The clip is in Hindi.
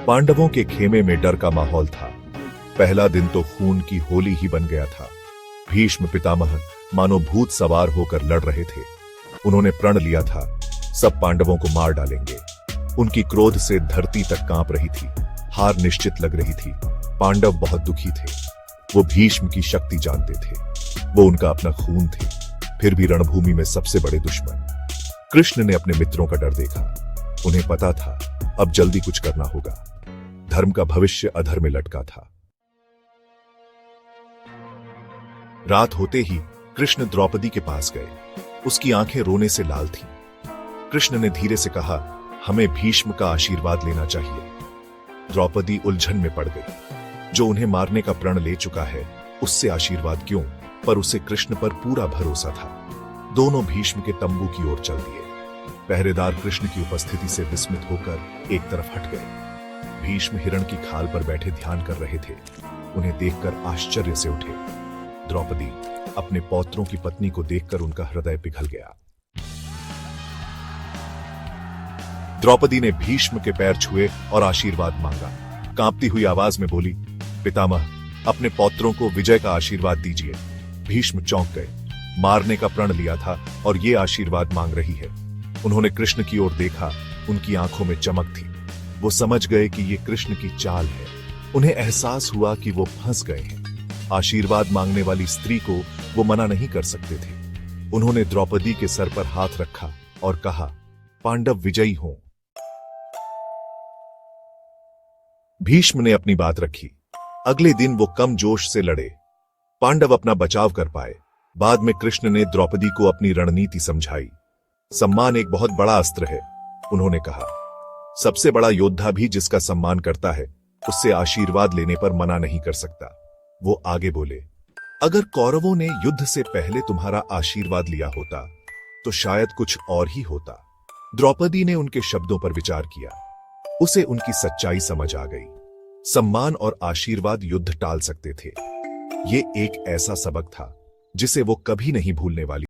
पांडवों के खेमे में डर का माहौल था। पहला दिन तो खून की होली ही बन गया था। भीष्म पितामह मानो भूत सवार होकर लड़ रहे थे। उन्होंने प्रण लिया था, सब पांडवों को मार डालेंगे। उनकी क्रोध से धरती तक कांप रही थी। हार निश्चित लग रही थी। पांडव बहुत दुखी थे। वो भीष्म की शक्ति जानते थे। वो उनका अपना खून थे, फिर भी रणभूमि में सबसे बड़े दुश्मन। कृष्ण ने अपने मित्रों का डर देखा। उन्हें पता था अब जल्दी कुछ करना होगा। धर्म का भविष्य अधर में लटका था। रात होते ही कृष्ण द्रौपदी के पास गए। उसकी आंखें रोने से लाल थीं। कृष्ण ने धीरे से कहा, हमें भीष्म का आशीर्वाद लेना चाहिए। द्रौपदी उलझन में पड़ गई। जो उन्हें मारने का प्रण ले चुका है, उससे आशीर्वाद क्यों? पर उसे कृष्ण पर पूरा भरोसा था। दोनों भीष्म के तंबू की ओर चल दिए। पहरेदार कृष्ण की उपस्थिति से विस्मित होकर एक तरफ हट गए। भीष्म हिरण की खाल पर बैठे ध्यान कर रहे थे। उन्हें देखकर आश्चर्य से उठे। द्रौपदी अपने पौत्रों की पत्नी को देखकर उनका हृदय पिघल गया। द्रौपदी ने भीष्म के पैर छुए और आशीर्वाद मांगा। कांपती हुई आवाज में बोली, पितामह, अपने पौत्रों को विजय का आशीर्वाद दीजिए। भीष्म चौंक गए। मारने का प्रण लिया था और ये आशीर्वाद मांग रही है। उन्होंने कृष्ण की ओर देखा। उनकी आंखों में चमक थी। वो समझ गए कि ये कृष्ण की चाल है। उन्हें एहसास हुआ कि वो फंस गए हैं। आशीर्वाद मांगने वाली स्त्री को वो मना नहीं कर सकते थे। उन्होंने द्रौपदी के सर पर हाथ रखा और कहा, पांडव विजयी हों। भीष्म ने अपनी बात रखी। अगले दिन वो कम जोश से लड़े। पांडव अपना बचाव कर पाए। बाद में कृष्ण ने द्रौपदी को अपनी रणनीति समझाई। सम्मान एक बहुत बड़ा अस्त्र है, उन्होंने कहा। सबसे बड़ा योद्धा भी जिसका सम्मान करता है, उससे आशीर्वाद लेने पर मना नहीं कर सकता। वो आगे बोले, अगर कौरवों ने युद्ध से पहले तुम्हारा आशीर्वाद लिया होता तो शायद कुछ और ही होता। द्रौपदी ने उनके शब्दों पर विचार किया। उसे उनकी सच्चाई समझ आ गई। सम्मान और आशीर्वाद युद्ध टाल सकते थे। ये एक ऐसा सबक था जिसे वो कभी नहीं भूलने वाली।